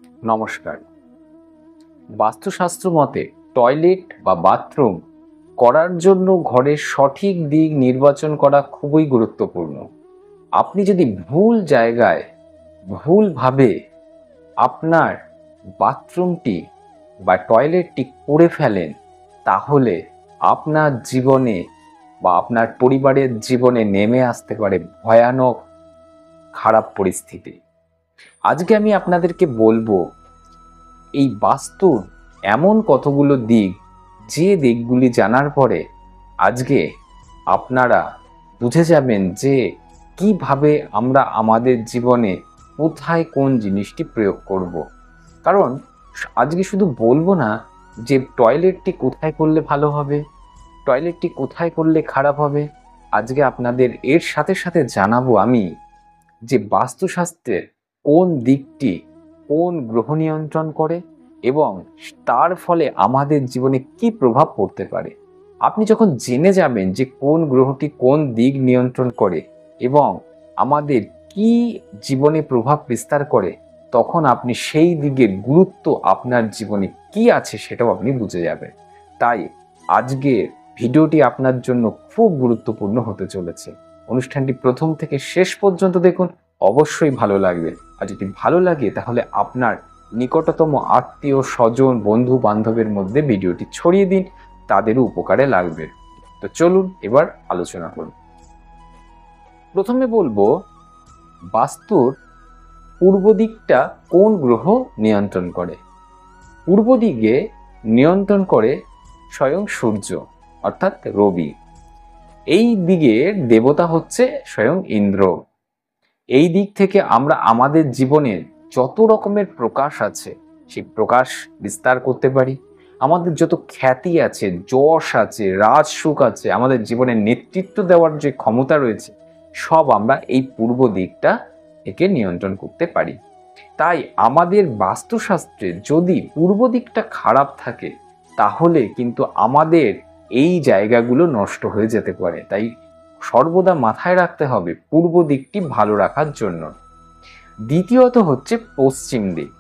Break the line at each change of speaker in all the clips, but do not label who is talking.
নমস্কার। বাস্তুশাস্ত্র মতে টয়লেট বা বাথরুম করার জন্য ঘরের সঠিক দিক নির্বাচন করা খুবই গুরুত্বপূর্ণ। আপনি যদি ভুল জায়গায় ভুলভাবে আপনার বাথরুমটি বা টয়লেটটি করে ফেলেন, তাহলে আপনার জীবনে বা আপনার পরিবারের জীবনে নেমে আসতে পারে ভয়ানক খারাপ পরিস্থিতি। আজকে আমি আপনাদেরকে বলবো এই বাস্তুর এমন কতগুলো দিক, যে দিকগুলি জানার পরে আজকে আপনারা বুঝে যাবেন যে কিভাবে আমরা আমাদের জীবনে কোথায় কোন জিনিসটি প্রয়োগ করব। কারণ আজকে শুধু বলবো না যে টয়লেটটি কোথায় করলে ভালো হবে, টয়লেটটি কোথায় করলে খারাপ হবে। আজকে আপনাদের এর সাথে সাথে জানাবো আমি যে বাস্তুশাস্ত্রের কোন দিকটি কোন গ্রহ নিয়ন্ত্রণ করে এবং তার ফলে আমাদের জীবনে কি প্রভাব পড়তে পারে। আপনি যখন জেনে যাবেন যে কোন গ্রহটি কোন দিক নিয়ন্ত্রণ করে এবং আমাদের কি জীবনে প্রভাব বিস্তার করে, তখন আপনি সেই দিকের গুরুত্ব আপনার জীবনে কি আছে সেটাও আপনি বুঝে যাবেন। তাই আজকের ভিডিওটি আপনার জন্য খুব গুরুত্বপূর্ণ হতে চলেছে। অনুষ্ঠানটি প্রথম থেকে শেষ পর্যন্ত দেখুন, অবশ্যই ভালো লাগবে। আর যদি ভালো লাগে তাহলে আপনার নিকটতম আত্মীয় স্বজন বন্ধু বান্ধবের মধ্যে ভিডিওটি ছড়িয়ে দিন, তাদেরও উপকারে লাগবে। তো চলুন এবার আলোচনা করুন। প্রথমে বলবো বাস্তুর পূর্ব দিকটা কোন গ্রহ নিয়ন্ত্রণ করে। পূর্ব দিকে নিয়ন্ত্রণ করে স্বয়ং সূর্য অর্থাৎ রবি। এই দিকের দেবতা হচ্ছে স্বয়ং ইন্দ্র। এই দিক থেকে আমরা আমাদের জীবনের যত রকমের প্রকাশ আছে সেই প্রকাশ বিস্তার করতে পারি। আমাদের যত খ্যাতি আছে, যশ আছে, রাজসুখ আছে, আমাদের জীবনে নেতৃত্ব দেওয়ার যে ক্ষমতা রয়েছে, সব আমরা এই পূর্ব দিকটা থেকে নিয়ন্ত্রণ করতে পারি। তাই আমাদের বাস্তুশাস্ত্রে যদি পূর্ব দিকটা খারাপ থাকে, তাহলে কিন্তু আমাদের এই জায়গাগুলো নষ্ট হয়ে যেতে পারে। তাই সর্বদা মাথায় রাখতে হবে পূর্ব দিকটি ভালো রাখার জন্য। দ্বিতীয়ত হচ্ছে পশ্চিম দিক।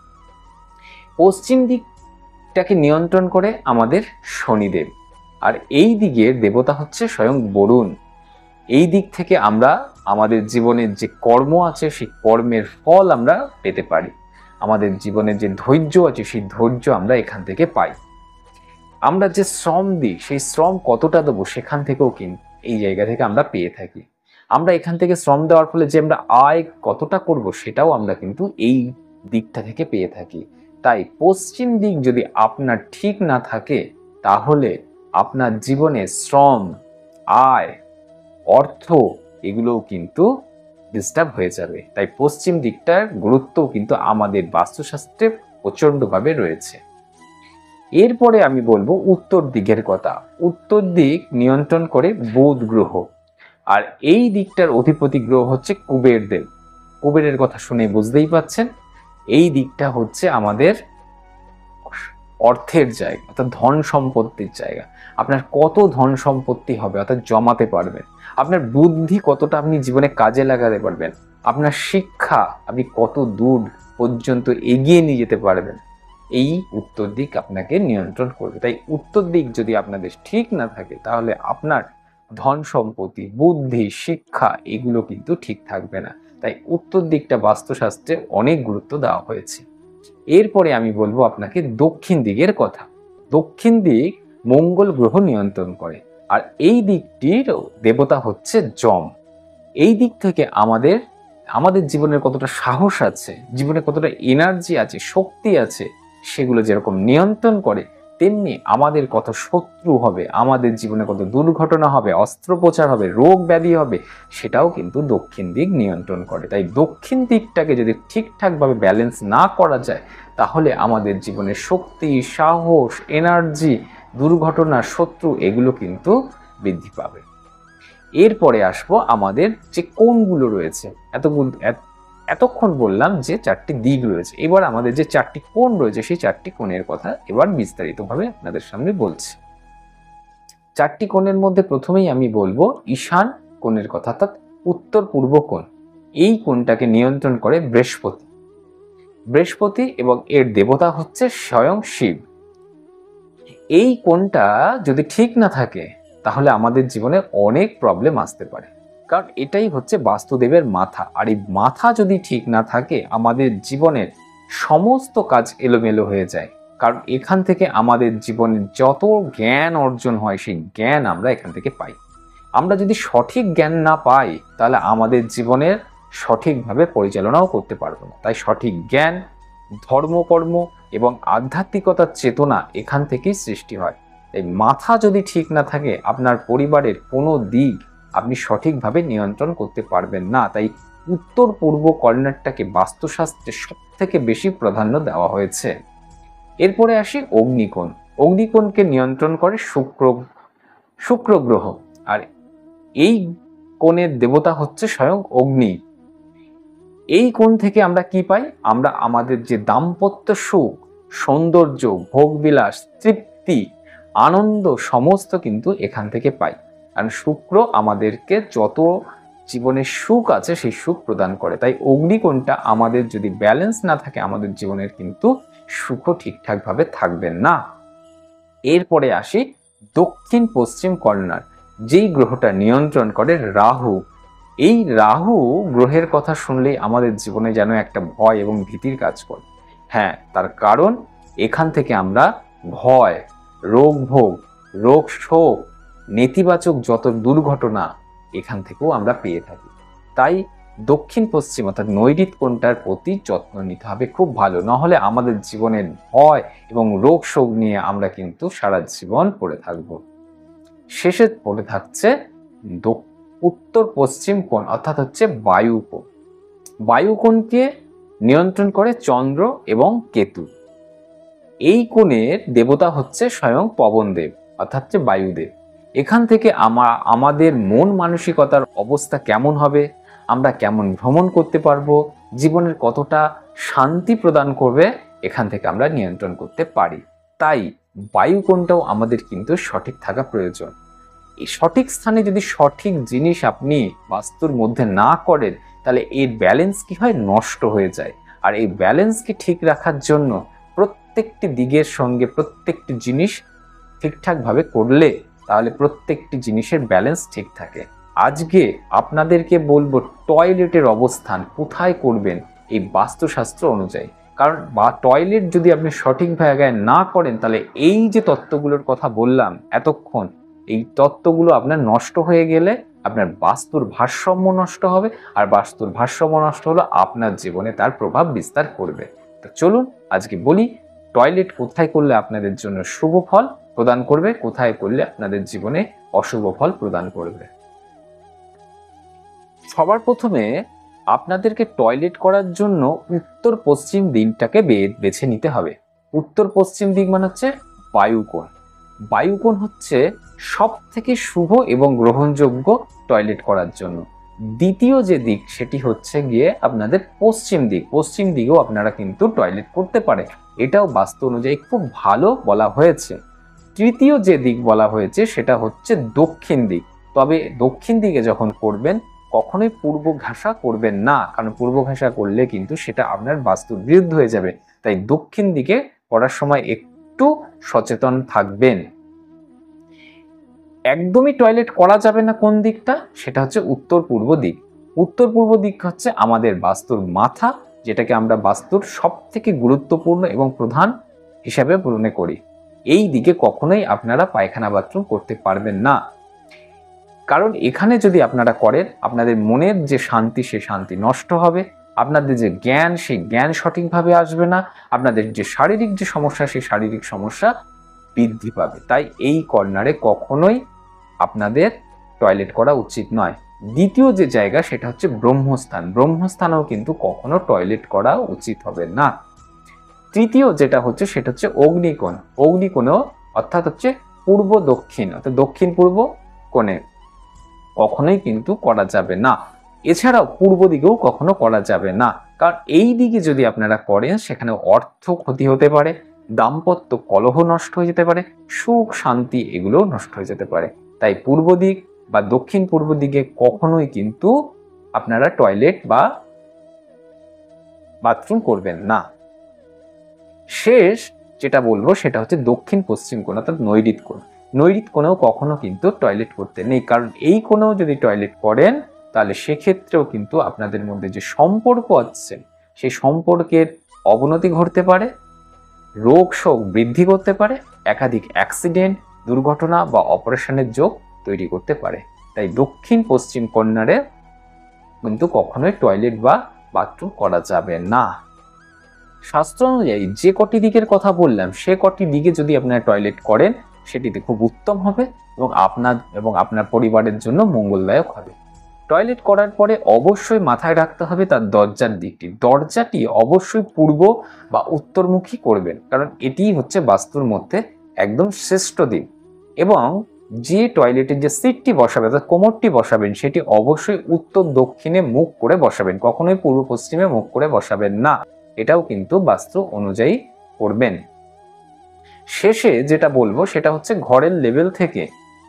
পশ্চিম দিকটাকে নিয়ন্ত্রণ করে আমাদের শনিদেব, আর এই দিকের দেবতা হচ্ছে স্বয়ং বরুণ। এই দিক থেকে আমরা আমাদের জীবনের যে কর্ম আছে সেই কর্মের ফল আমরা পেতে পারি। আমাদের জীবনের যে ধৈর্য আছে সেই ধৈর্য আমরা এখান থেকে পাই। আমরা যে শ্রম দিই সেই শ্রম কতটা দেবো সেখান থেকেও কিন্তু এই জায়গা থেকে আমরা পেয়ে থাকি। আমরা এখান থেকে শ্রম দেওয়ার ফলে যে আমরা আয় কতটা করব সেটাও আমরা কিন্তু এই দিকটা থেকে পেয়ে থাকি। তাই পশ্চিম দিক যদি আপনার ঠিক না থাকে, তাহলে আপনার জীবনে শ্রম, আয়, অর্থ এগুলোও কিন্তু ডিস্টার্ব হয়ে যাবে। তাই পশ্চিম দিকটার গুরুত্ব কিন্তু আমাদের বাস্তুশাস্ত্রে প্রচণ্ডভাবে রয়েছে। এরপরে আমি বলবো উত্তর দিকের কথা। উত্তর দিক নিয়ন্ত্রণ করে বুধ গ্রহ, আর এই দিকটার অধিপতি গ্রহ হচ্ছে কুবের দেব। কুবেরের কথা শুনে বুঝতেই পাচ্ছেন এই দিকটা হচ্ছে আমাদের অর্থের জায়গা, অর্থাৎ ধন সম্পত্তির জায়গা। আপনার কত ধন সম্পত্তি হবে অর্থাৎ জমাতে পারবেন, আপনার বুদ্ধি কতটা আপনি জীবনে কাজে লাগাতে পারবেন, আপনার শিক্ষা আপনি কত দূর পর্যন্ত এগিয়ে নিয়ে যেতে পারবেন, এই উত্তর দিক আপনাকে নিয়ন্ত্রণ করবে। তাই উত্তর দিক যদি আপনাদের ঠিক না থাকে, তাহলে আপনার ধন সম্পত্তি, বুদ্ধি, শিক্ষা এগুলো কিন্তু ঠিক থাকবে না। তাই উত্তর দিকটা বাস্তুশাস্ত্রে অনেক গুরুত্ব দেওয়া হয়েছে। এরপরে আমি বলবো আপনাকে দক্ষিণ দিকের কথা। দক্ষিণ দিক মঙ্গল গ্রহ নিয়ন্ত্রণ করে, আর এই দিকটির দেবতা হচ্ছে যম। এই দিক থেকে আমাদের জীবনের কতটা সাহস আছে, জীবনে কতটা এনার্জি আছে, শক্তি আছে, সেগুলো যেরকম নিয়ন্ত্রণ করে, তেমনি আমাদের কত শত্রু হবে, আমাদের জীবনে কত দুর্ঘটনা হবে, অস্ত্রোপচার হবে, রোগ ব্যাধি হবে, সেটাও কিন্তু দক্ষিণ দিক নিয়ন্ত্রণ করে। তাই দক্ষিণ দিকটাকে যদি ঠিকঠাকভাবে ব্যালেন্স না করা যায়, তাহলে আমাদের জীবনে শক্তি, সাহস, এনার্জি, দুর্ঘটনা, শত্রু এগুলো কিন্তু বৃদ্ধি পাবে। এরপরে আসবো আমাদের যে কোণগুলো রয়েছে। এতক্ষণ বললাম যে চারটি দিক রয়েছে, এবার আমাদের যে চারটি কোণ রয়েছে সেই চারটি কোণের কথা এবার বিস্তারিতভাবে আপনাদের সামনে বলছি। চারটি কোণের মধ্যে প্রথমেই আমি বলবো ঈশান কোণের কথা, অর্থাৎ উত্তর পূর্ব কোণ। এই কোণটাকে নিয়ন্ত্রণ করে বৃহস্পতি। বৃহস্পতি এবং এর দেবতা হচ্ছে স্বয়ং শিব। এই কোণটা যদি ঠিক না থাকে তাহলে আমাদের জীবনে অনেক প্রবলেম আসতে পারে, কারণ এটাই হচ্ছে বাস্তুদেবের মাথা। আর এই মাথা যদি ঠিক না থাকে আমাদের জীবনের সমস্ত কাজ এলোমেলো হয়ে যায়, কারণ এখান থেকে আমাদের জীবনের যত জ্ঞান অর্জন হয় সেই জ্ঞান আমরা এখান থেকে পাই। আমরা যদি সঠিক জ্ঞান না পাই তাহলে আমাদের জীবনের সঠিকভাবে পরিচালনাও করতে পারবো না। তাই সঠিক জ্ঞান, ধর্মকর্ম এবং আধ্যাত্মিকতার চেতনা এখান থেকেই সৃষ্টি হয়। এই মাথা যদি ঠিক না থাকে আপনার পরিবারের কোনো দিক আপনি সঠিকভাবে নিয়ন্ত্রণ করতে পারবেন না। তাই উত্তর পূর্ব কর্নারটাকে বাস্তুশাস্ত্রে সব থেকে বেশি প্রাধান্য দেওয়া হয়েছে। এরপরে আসি অগ্নিকোণ। অগ্নিকোণকে নিয়ন্ত্রণ করে শুক্র গ্রহ। আর এই কোণের দেবতা হচ্ছে স্বয়ং অগ্নি। এই কোণ থেকে আমরা কি পাই? আমরা আমাদের যে দাম্পত্য সুখ, সৌন্দর্য, ভোগবিলাস, তৃপ্তি, আনন্দ সমস্ত কিন্তু এখান থেকে পাই। কারণ শুক্র আমাদেরকে যত জীবনের সুখ আছে সেই সুখ প্রদান করে। তাই অগ্নিকোণটা আমাদের যদি ব্যালেন্স না থাকে আমাদের জীবনের কিন্তু সুখও ঠিকঠাকভাবে থাকবে না। এরপরে আসি দক্ষিণ পশ্চিম কর্নার, যেই গ্রহটা নিয়ন্ত্রণ করে রাহু। এই রাহু গ্রহের কথা শুনলেই আমাদের জীবনে যেন একটা ভয় এবং ভীতির কাজ করে। হ্যাঁ, তার কারণ এখান থেকে আমরা ভয়, রোগ ভোগ, রোগ শোক, নেতিবাচক যত দুর্ঘটনা এখান থেকেও আমরা পেয়ে থাকি। তাই দক্ষিণ পশ্চিম অর্থাৎ নৈঋত কোণটার প্রতি যত্ন নিতে হবে খুব ভালো, নাহলে আমাদের জীবনের ভয় এবং রোগ শোক নিয়ে আমরা কিন্তু সারা জীবন পড়ে থাকব। শেষে পড়ে থাকছে উত্তর পশ্চিম কোণ অর্থাৎ হচ্ছে বায়ুকোণ। বায়ুকোণকে নিয়ন্ত্রণ করে চন্দ্র এবং কেতু। এই কোণের দেবতা হচ্ছে স্বয়ং পবনদেব অর্থাৎ হচ্ছে বায়ুদেব। এখান থেকে আমাদের মন মানসিকতার অবস্থা কেমন হবে, আমরা কেমন ভ্রমণ করতে পারবো, জীবনের কতটা শান্তি প্রদান করবে, এখান থেকে আমরা নিয়ন্ত্রণ করতে পারি। তাই বায়ুকোণটাও আমাদের কিন্তু সঠিক থাকা প্রয়োজন। এই সঠিক স্থানে যদি সঠিক জিনিস আপনি বাস্তুর মধ্যে না করেন তাহলে এর ব্যালেন্স কি হয়? নষ্ট হয়ে যায়। আর এই ব্যালেন্সকে ঠিক রাখার জন্য প্রত্যেকটি দিকের সঙ্গে প্রত্যেকটি জিনিস ঠিকঠাকভাবে করলে তাহলে প্রত্যেকটি জিনিসের ব্যালেন্স ঠিক থাকে। আজকে আপনাদেরকে বলবো টয়লেটের অবস্থান কোথায় করবেন এই বাস্তুশাস্ত্র অনুযায়ী। কারণ টয়লেট যদি আপনি সঠিক জায়গায় না করেন তাহলে এই যে তত্ত্বগুলোর কথা বললাম এতক্ষণ, এই তত্ত্বগুলো আপনার নষ্ট হয়ে গেলে আপনার বাস্তুর ভারসাম্য নষ্ট হবে, আর বাস্তুর ভারসাম্য নষ্ট হলে আপনার জীবনে তার প্রভাব বিস্তার করবে। তো চলুন আজকে বলি টয়লেট কোথায় করলে আপনাদের জন্য শুভ ফল প্রদান করবে, কোথায় করলে আপনাদের জীবনে অশুভ ফল প্রদান করবে। সবার প্রথমে আপনাদেরকে টয়লেট করার জন্য উত্তর পশ্চিম দিকটাকে বেছে নিতে হবে। উত্তর পশ্চিম দিক মানে হচ্ছে বায়ুকোণ। বায়ুকোণ হচ্ছে সব থেকে শুভ এবং গ্রহণযোগ্য টয়লেট করার জন্য। দ্বিতীয় যে দিক সেটি হচ্ছে গিয়ে আপনাদের পশ্চিম দিক। পশ্চিম দিকেও আপনারা কিন্তু টয়লেট করতে পারে, এটাও বাস্তু অনুযায়ী খুব ভালো বলা হয়েছে। তৃতীয় যে দিক বলা হয়েছে সেটা হচ্ছে দক্ষিণ দিক। তবে দক্ষিণ দিকে যখন করবেন কখনোই পূর্ব ঘাসা করবেন না, কারণ পূর্ব ঘাসা করলে কিন্তু সেটা আপনার বাস্তুর বিরুদ্ধ হয়ে যাবে। তাই দক্ষিণ দিকে করার সময় একটু সচেতন থাকবেন। একদমই টয়লেট করা যাবে না কোন দিকটা? সেটা হচ্ছে উত্তর পূর্ব দিক। উত্তর পূর্ব দিক হচ্ছে আমাদের বাস্তুর মাথা, যেটাকে আমরা বাস্তুর সব থেকে গুরুত্বপূর্ণ এবং প্রধান হিসাবে মনে করি। এই দিকে কখনোই আপনারা পায়খানা বাথরুম করতে পারবেন না, কারণ এখানে যদি আপনারা করেন আপনাদের মনের যে শান্তি সে শান্তি নষ্ট হবে, আপনাদের যে জ্ঞান সেই জ্ঞান সঠিকভাবে আসবে না, আপনাদের যে শারীরিক যে সমস্যা সেই শারীরিক সমস্যা বৃদ্ধি পাবে। তাই এই কর্নারে কখনোই আপনাদের টয়লেট করা উচিত নয়। দ্বিতীয় যে জায়গা সেটা হচ্ছে ব্রহ্মস্থান। ব্রহ্মস্থানেও কিন্তু কখনো টয়লেট করা উচিত হবে না। তৃতীয় যেটা হচ্ছে সেটা হচ্ছে অগ্নিকোণ। অগ্নিকোণেও অর্থাৎ হচ্ছে পূর্ব দক্ষিণ অর্থাৎ দক্ষিণ পূর্ব কোণে কখনোই কিন্তু করা যাবে না। এছাড়াও পূর্ব দিকেও কখনো করা যাবে না, কারণ এই দিকে যদি আপনারা করেন সেখানে অর্থ ক্ষতি হতে পারে, দাম্পত্য কলহ নষ্ট হয়ে যেতে পারে, সুখ শান্তি এগুলো নষ্ট হয়ে যেতে পারে। তাই পূর্ব দিক বা দক্ষিণ পূর্ব দিকে কখনোই কিন্তু আপনারা টয়লেট বা বাথরুম করবেন না। শেষ যেটা বলবো সেটা হচ্ছে দক্ষিণ পশ্চিম কোণ অর্থাৎ নৈঋত কোণ। নৈঋত কোণেও কখনো কিন্তু টয়লেট করতে নেই, কারণ এই কোণেও যদি টয়লেট করেন তাহলে সেক্ষেত্রেও কিন্তু আপনাদের মধ্যে যে সম্পর্ক আছে সেই সম্পর্কের অবনতি ঘটতে পারে, রোগ শোক বৃদ্ধি করতে পারে, একাধিক অ্যাক্সিডেন্ট, দুর্ঘটনা বা অপারেশনের যোগ তৈরি করতে পারে। তাই দক্ষিণ পশ্চিম কর্নারে কিন্তু কখনোই টয়লেট বা বাথরুম করা যাবে না। শাস্ত্র অনুযায়ী যে কটি দিকের কথা বললাম সে কটি দিকে যদি আপনারা টয়লেট করেন সেটিতে খুব উত্তম হবে এবং আপনার পরিবারের জন্য মঙ্গলদায়ক হবে। টয়লেট করার পরে অবশ্যই মাথায় রাখতে হবে তার দরজার দিকটি। দরজাটি অবশ্যই পূর্ব বা উত্তরমুখী করবেন, কারণ এটিই হচ্ছে বাস্তুর মধ্যে একদম শ্রেষ্ঠ দিক। এবং যে টয়লেটের যে সিটটি বসাবেন অর্থাৎ কোমরটি বসাবেন সেটি অবশ্যই উত্তর দক্ষিণে মুখ করে বসাবেন, কখনোই পূর্ব পশ্চিমে মুখ করে বসাবেন না। এটাও কিন্তু বাস্তু অনুযায়ী করবেন। শেষে যেটা বলবো সেটা হচ্ছে ঘরের লেভেল থেকে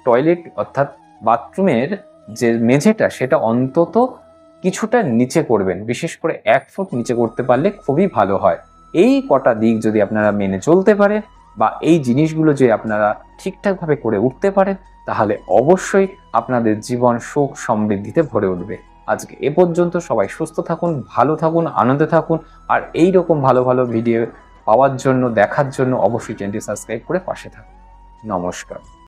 টয়লেট অর্থাৎ বাথরুমের যে মেঝেটা সেটা অন্তত কিছুটা নিচে করবেন, বিশেষ করে 1 ফুট নিচে করতে পারলে খুবই ভালো হয়। এই কটা দিক যদি আপনারা মেনে চলতে পারেন বা এই জিনিসগুলো যে আপনারা ঠিকঠাকভাবে করে উঠতে পারেন তাহলে অবশ্যই আপনাদের জীবন সুখ সমৃদ্ধিতে ভরে উঠবে। আজকে এ পর্যন্ত। সবাই সুস্থ থাকুন, ভালো থাকুন, আনন্দে থাকুন। আর এই রকম ভালো ভালো ভিডিও পাওয়ার জন্য, দেখার জন্য অবশ্যই চ্যানেলটি সাবস্ক্রাইব করে পাশে থাকুন। নমস্কার।